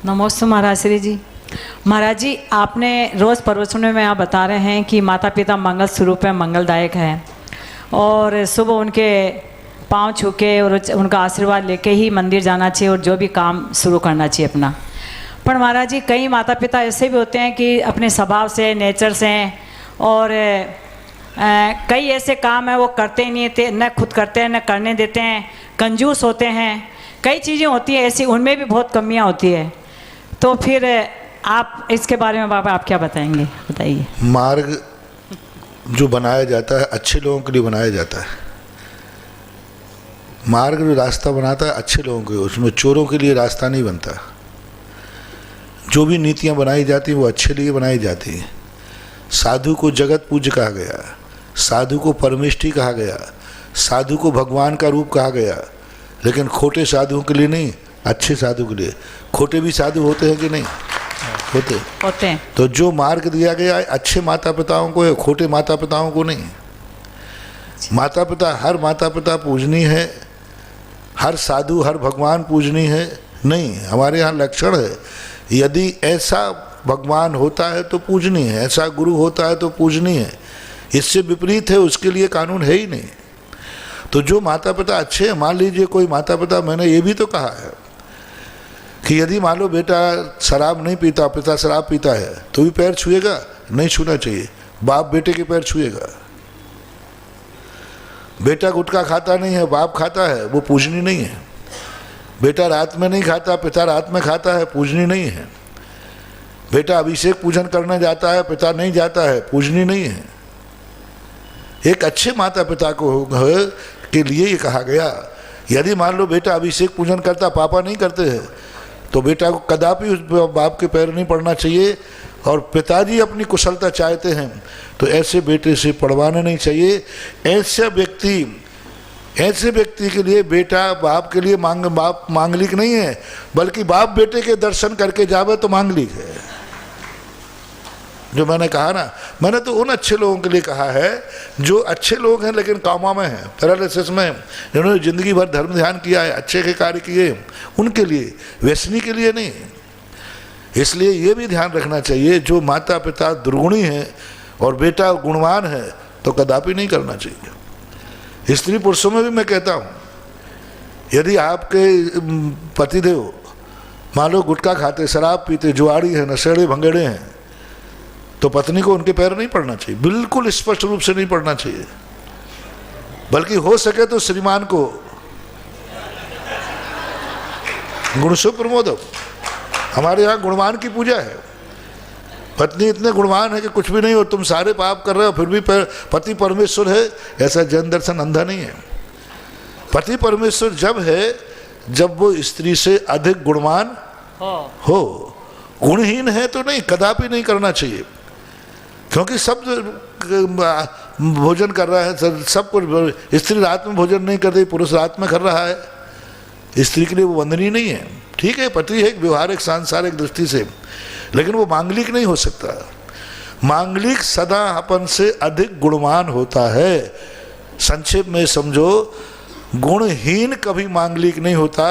नमस्ते महाराज श्री जी। महाराज जी, आपने रोज़ प्रवचनों में आप बता रहे हैं कि माता पिता मंगल स्वरूप है, मंगलदायक है और सुबह उनके पांव छू के और उनका आशीर्वाद लेके ही मंदिर जाना चाहिए और जो भी काम शुरू करना चाहिए अपना। पर महाराज जी, कई माता पिता ऐसे भी होते हैं कि अपने स्वभाव से, नेचर से और कई ऐसे काम है वो करते ही नहीं थे, न खुद करते हैं न करने देते हैं, कंजूस होते हैं, कई चीज़ें होती हैं ऐसी, उनमें भी बहुत कमियां होती है। तो फिर आप इसके बारे में बाबा आप क्या बताएंगे, बताइए। मार्ग जो बनाया जाता है अच्छे लोगों के लिए बनाया जाता है। मार्ग जो रास्ता बनाता है अच्छे लोगों के, उसमें चोरों के लिए रास्ता नहीं बनता। जो भी नीतियां बनाई जाती हैं वो अच्छे लिए बनाई जाती हैं। साधु को जगत पूज्य कहा गया, साधु को परमेष्ठी कहा गया, साधु को भगवान का रूप कहा गया, लेकिन खोटे साधुओं के लिए नहीं, अच्छे साधु के लिए। खोटे भी साधु होते हैं कि नहीं होते हैं। तो जो मार्ग दिया गया है अच्छे माता पिताओं को है, खोटे माता पिताओं को नहीं। माता पिता, हर माता पिता पूजनीय है, हर साधु हर भगवान पूजनीय है नहीं। हमारे यहाँ लक्षण है, यदि ऐसा भगवान होता है तो पूजनीय है, ऐसा गुरु होता है तो पूजनीय है। इससे विपरीत है उसके लिए कानून है ही नहीं। तो जो माता पिता अच्छे हैं, मान लीजिए कोई माता पिता, मैंने ये भी तो कहा है कि यदि मान लो बेटा शराब नहीं पीता, पिता शराब पीता है तो भी पैर छुएगा, नहीं छूना चाहिए। बाप बेटे के पैर छुएगा। बेटा गुटखा खाता नहीं है, बाप खाता है, वो पूजनीय नहीं है। बेटा रात में नहीं खाता, पिता रात में खाता है, पूजनीय नहीं है। बेटा अभिषेक पूजन करने जाता है, पिता नहीं जाता है, पूजनीय नहीं है। एक अच्छे माता पिता को के लिए ये कहा गया, यदि मान लो बेटा अभिषेक पूजन करता, पापा नहीं करते हैं, तो बेटा को कदापि उस बाप के पैर नहीं पड़ना चाहिए। और पिताजी अपनी कुशलता चाहते हैं तो ऐसे बेटे से पढ़वाना नहीं चाहिए। ऐसे व्यक्ति के लिए बेटा बाप के लिए बाप मांगलिक नहीं है, बल्कि बाप बेटे के दर्शन करके जावे तो मांगलिक है। जो मैंने कहा ना, मैंने तो उन अच्छे लोगों के लिए कहा है जो अच्छे लोग हैं लेकिन कामा में हैं, पैरालिसिस में, जिन्होंने जिंदगी भर धर्म ध्यान किया है, अच्छे के कार्य किए, उनके लिए, व्यसनी के लिए नहीं। इसलिए ये भी ध्यान रखना चाहिए, जो माता पिता दुर्गुणी हैं और बेटा गुणवान है तो कदापि नहीं करना चाहिए। स्त्री पुरुषों में भी मैं कहता हूँ, यदि आपके पतिदेव मान लो गुटखा खाते, शराब पीते, जुआड़ी हैं, नशेड़े भंगेड़े हैं, तो पत्नी को उनके पैर नहीं पड़ना चाहिए, बिल्कुल स्पष्ट रूप से नहीं पड़ना चाहिए। बल्कि हो सके तो श्रीमान को गुणसु प्रमोदम, हमारे यहाँ गुणवान की पूजा है। पत्नी इतने गुणवान है कि कुछ भी नहीं हो, तुम सारे पाप कर रहे हो फिर भी पति परमेश्वर है, ऐसा जन दर्शन अंधा नहीं है। पति परमेश्वर जब है जब वो स्त्री से अधिक गुणवान हो। गुणहीन है तो नहीं, कदापि नहीं करना चाहिए, क्योंकि सब भोजन कर रहा है, सब कुछ। स्त्री रात में भोजन नहीं कर रही, पुरुष रात में कर रहा है, स्त्री के लिए वो वंदनीय नहीं है। ठीक है, पति है एक व्यवहारिक सांसारिक दृष्टि से, लेकिन वो मांगलिक नहीं हो सकता। मांगलिक सदा अपन से अधिक गुणवान होता है। संक्षेप में समझो, गुणहीन कभी मांगलिक नहीं होता,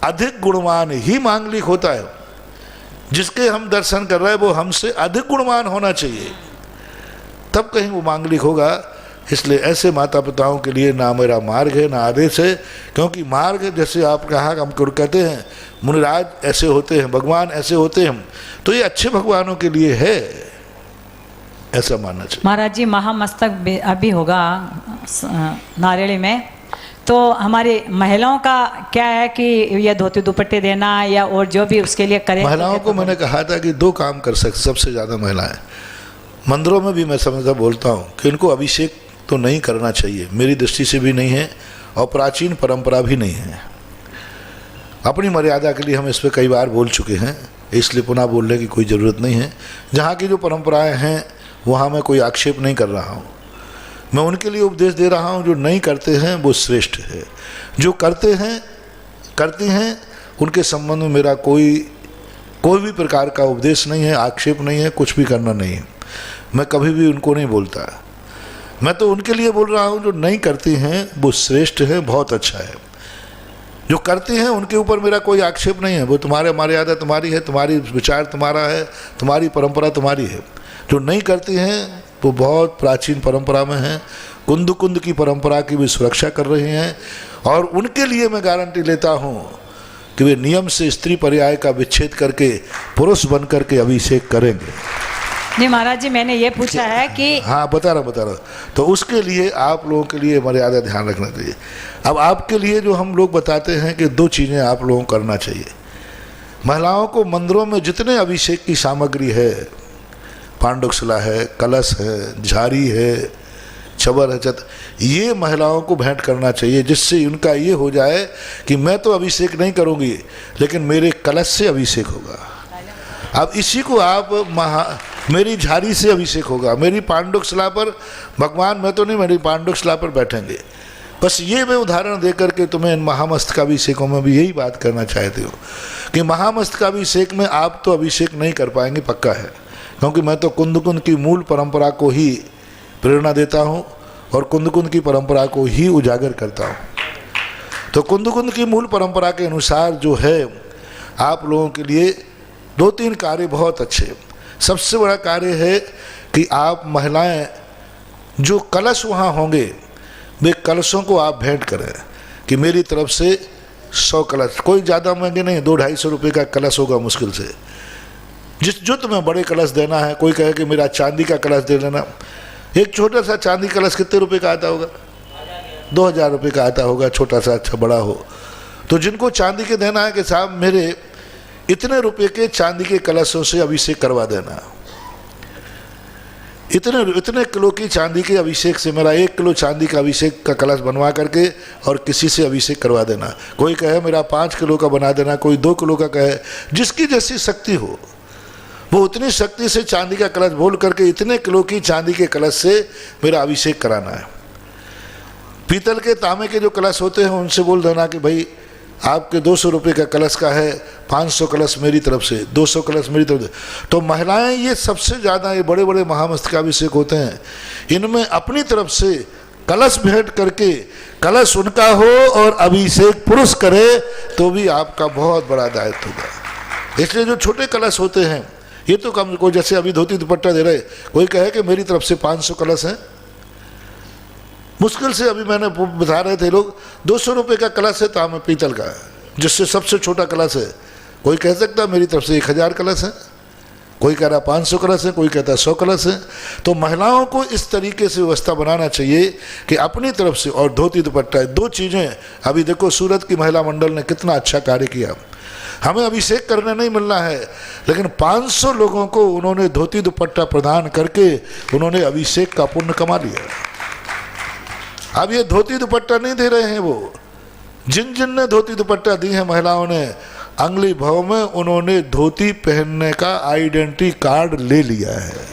अधिक गुणवान ही मांगलिक होता है। जिसके हम दर्शन कर रहे हैं वो हमसे अधिक गुणवान होना चाहिए, तब कहीं वो मांगलिक होगा। इसलिए ऐसे माता पिताओं के लिए ना मेरा मार्ग है ना आदेश है, क्योंकि मार्ग जैसे आप कहा, हम कहते हैं मुनिराज ऐसे होते हैं, भगवान ऐसे होते हैं, तो ये अच्छे भगवानों के लिए है, ऐसा मानना चाहिए। महाराज जी, महामस्तक अभी होगा नारियली में, तो हमारी महिलाओं का क्या है कि ये धोती दुपट्टे देना या और जो भी उसके लिए करें। महिलाओं को मैंने कहा था कि 2 काम कर सकते सबसे ज़्यादा महिलाएं। मंदिरों में भी मैं समझता बोलता हूँ कि इनको अभिषेक तो नहीं करना चाहिए, मेरी दृष्टि से भी नहीं है और प्राचीन परंपरा भी नहीं है। अपनी मर्यादा के लिए हम इस पर कई बार बोल चुके हैं, इसलिए पुनः बोलने की कोई ज़रूरत नहीं है। जहाँ की जो परंपराएँ हैं वहाँ मैं कोई आक्षेप नहीं कर रहा हूँ, मैं उनके लिए उपदेश दे रहा हूँ। जो नहीं करते हैं वो श्रेष्ठ है, जो करते हैं करती हैं उनके संबंध में मेरा कोई भी प्रकार का उपदेश नहीं है, आक्षेप नहीं है, कुछ भी करना नहीं है। मैं कभी भी उनको नहीं बोलता, मैं तो उनके लिए बोल रहा हूँ जो नहीं करती हैं वो श्रेष्ठ है, बहुत अच्छा है। जो करती हैं उनके ऊपर मेरा कोई आक्षेप नहीं है, वो तुम्हारे मर्यादा तुम्हारी है, तुम्हारी विचार तुम्हारा है, तुम्हारी परंपरा तुम्हारी है। जो नहीं करती हैं वो बहुत प्राचीन परंपरा में हैं, कुंद की परंपरा की भी सुरक्षा कर रही हैं, और उनके लिए मैं गारंटी लेता हूँ कि वे नियम से स्त्री पर्याय का विच्छेद करके पुरुष बन करके अभिषेक करेंगे। नहीं महाराज जी, मैंने ये पूछा है कि हाँ बता रहा। तो उसके लिए आप लोगों के लिए मर्यादा ध्यान रखना चाहिए। अब आपके लिए जो हम लोग बताते हैं कि 2 चीज़ें आप लोगों को करना चाहिए। महिलाओं को मंदिरों में जितने अभिषेक की सामग्री है, पांडुकशिला है, कलश है, झारी है, छबर है, ये महिलाओं को भेंट करना चाहिए, जिससे उनका ये हो जाए कि मैं तो अभिषेक नहीं करूँगी लेकिन मेरे कलश से अभिषेक होगा। अब इसी को आप मेरी झारी से अभिषेक होगा, मेरी पांडुकशिला पर भगवान, मैं तो नहीं, मेरी पांडुकशिला पर बैठेंगे। बस ये मैं उदाहरण दे करके तुम्हें इन महामस्तकाभिषेकों में भी यही बात करना चाहती हूँ कि महामस्तकाभिषेक में आप तो अभिषेक नहीं कर पाएंगे, पक्का है, क्योंकि मैं तो कुंद की मूल परंपरा को ही प्रेरणा देता हूँ और कुंद की परंपरा को ही उजागर करता हूँ। तो कुंद की मूल परंपरा के अनुसार जो है आप लोगों के लिए 2-3 कार्य बहुत अच्छे। सबसे बड़ा कार्य है कि आप महिलाएं जो कलश वहाँ होंगे वे कलशों को आप भेंट करें कि मेरी तरफ से 100 कलश, कोई ज़्यादा महंगे नहीं, 200-250 रुपये का कलश होगा मुश्किल से। जो तुम्हें बड़े कलश देना है, कोई कहे कि मेरा चांदी का कलश दे देना। एक छोटा सा चांदी कलश कितने रुपए का आता होगा? 2000 रुपये का आता होगा, छोटा सा अच्छा बड़ा हो। तो जिनको चांदी के देना है कि साहब मेरे इतने रुपए के चांदी के कलशों से अभिषेक करवा देना, इतने किलो की चांदी के अभिषेक से मेरा 1 किलो चांदी का अभिषेक का कलश बनवा करके और किसी से अभिषेक करवा देना। कोई कहे मेरा 5 किलो का बना देना, कोई 2 किलो का कहे, जिसकी जैसी शक्ति हो वो उतनी शक्ति से चांदी का कलश बोल करके इतने किलो की चांदी के कलश से मेरा अभिषेक कराना है। पीतल के तांबे के जो कलश होते हैं उनसे बोल देना कि भाई आपके 200 रुपये का कलश का है, 500 कलश मेरी तरफ से, 200 कलश मेरी तरफ से। तो महिलाएं ये सबसे ज़्यादा ये बड़े बड़े महामस्तकाभिषेक होते हैं, इनमें अपनी तरफ से कलश भेंट करके कलश उनका हो और अभिषेक पुरुष करे तो भी आपका बहुत बड़ा दायित्व होगा। इसलिए जो छोटे कलश होते हैं ये तो कम, कोई जैसे अभी धोती दुपट्टा दे रहे, कोई कहे कि मेरी तरफ से 500 कलश हैं, मुश्किल से अभी मैंने बता रहे थे लोग 200 रुपये का कलश है तांबे पीतल का, जिससे सबसे छोटा कलश है। कोई कह सकता मेरी तरफ से 1000 कलश है, कोई कह रहा 500 कलश है, कोई कहता 100 कलश है। तो महिलाओं को इस तरीके से व्यवस्था बनाना चाहिए कि अपनी तरफ से, और धोती दुपट्टा 2 चीज़ें। अभी देखो सूरत की महिला मंडल ने कितना अच्छा कार्य किया। हमें अभिषेक करने नहीं मिलना है लेकिन 500 लोगों को उन्होंने धोती दुपट्टा प्रदान करके उन्होंने अभिषेक का पुण्य कमा लिया। अब ये धोती दुपट्टा नहीं दे रहे हैं, वो जिन ने धोती दुपट्टा दी है महिलाओं ने, अंगुली भाव में उन्होंने धोती पहनने का आइडेंटिटी कार्ड ले लिया है।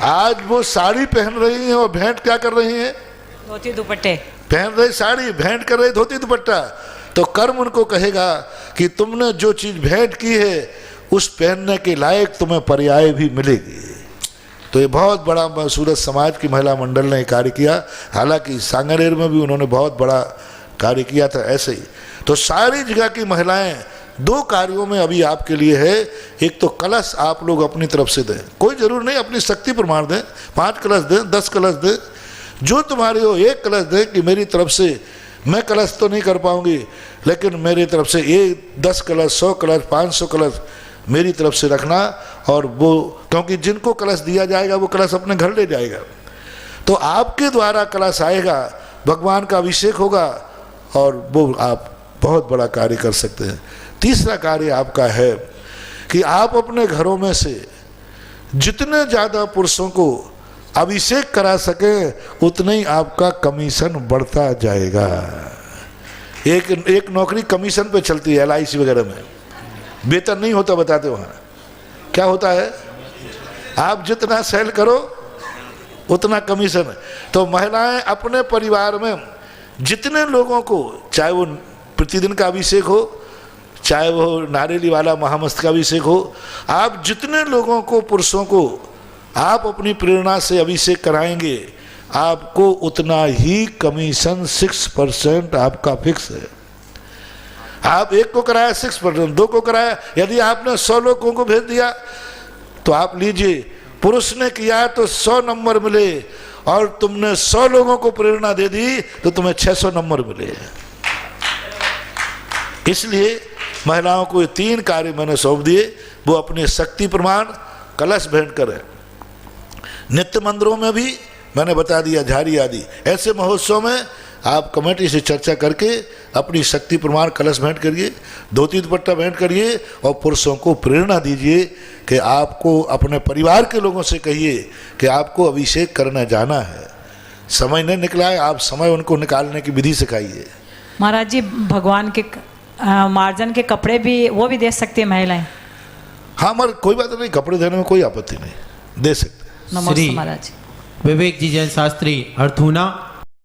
आज वो साड़ी पहन रही हैं और भेंट क्या कर रही हैं? धोती दुपट्टे पहन रही साड़ी, भेंट कर रही धोती दुपट्टा। तो कर्म उनको कहेगा कि तुमने जो चीज़ भेंट की है उस पहनने के लायक तुम्हें पर्याय भी मिलेगी। तो ये बहुत बड़ा सूरत समाज की महिला मंडल ने कार्य किया। हालांकि सांगनेर में भी उन्होंने बहुत बड़ा कार्य किया था ऐसे ही। तो सारी जगह की महिलाएं 2 कार्यों में अभी आपके लिए है। एक तो कलश आप लोग अपनी तरफ से दें, कोई जरूर नहीं अपनी शक्ति प्रमाण दें, 5 कलश दें, 10 कलश दें, जो तुम्हारे हो 1 कलश दें कि मेरी तरफ से मैं कलश तो नहीं कर पाऊंगी लेकिन मेरी तरफ से 10 कलश, 100 कलश, 500 कलश मेरी तरफ से रखना। और वो क्योंकि जिनको कलश दिया जाएगा वो कलश अपने घर ले जाएगा, तो आपके द्वारा कलश आएगा, भगवान का अभिषेक होगा और वो आप बहुत बड़ा कार्य कर सकते हैं। तीसरा कार्य आपका है कि आप अपने घरों में से जितने ज़्यादा पुरुषों को अभिषेक करा सके उतना ही आपका कमीशन बढ़ता जाएगा। एक नौकरी कमीशन पे चलती है LIC वगैरह में, वेतन नहीं होता, बताते वहाँ क्या होता है, आप जितना सेल करो उतना कमीशन। तो महिलाएं अपने परिवार में जितने लोगों को, चाहे वो प्रतिदिन का अभिषेक हो, चाहे वो नारेली वाला महामस्तकाभिषेक हो, आप जितने लोगों को, पुरुषों को आप अपनी प्रेरणा से अभिषेक कराएंगे, आपको उतना ही कमीशन 6% आपका फिक्स है। आप एक को कराया 6%, 2 को कराया, यदि आपने 100 लोगों को भेज दिया तो आप लीजिए, पुरुष ने किया तो 100 नंबर मिले, और तुमने 100 लोगों को प्रेरणा दे दी तो तुम्हें 600 नंबर मिले। इसलिए महिलाओं को ये 3 कार्य मैंने सौंप दिए। वो अपने शक्ति प्रमाण, कलश भेंट करें। नित्य मंदिरों में भी मैंने बता दिया, झाड़ी आदि ऐसे महोत्सव में आप कमेटी से चर्चा करके अपनी शक्ति प्रमाण कलश भेंट करिए, धोती दुपट्टा भेंट करिए, और पुरुषों को प्रेरणा दीजिए कि आपको अपने परिवार के लोगों से कहिए कि आपको अभिषेक करने जाना है। समय नहीं निकला है, आप समय उनको निकालने की विधि सिखाइए। महाराज जी, भगवान के मार्जन के कपड़े भी वो भी दे सकती है महिलाएं? हाँ, मगर कोई बात नहीं, कपड़े देने में कोई आपत्ति नहीं, दे सकते। नमस्ते महाराज। विवेक जी जैन शास्त्री, अर्थूना।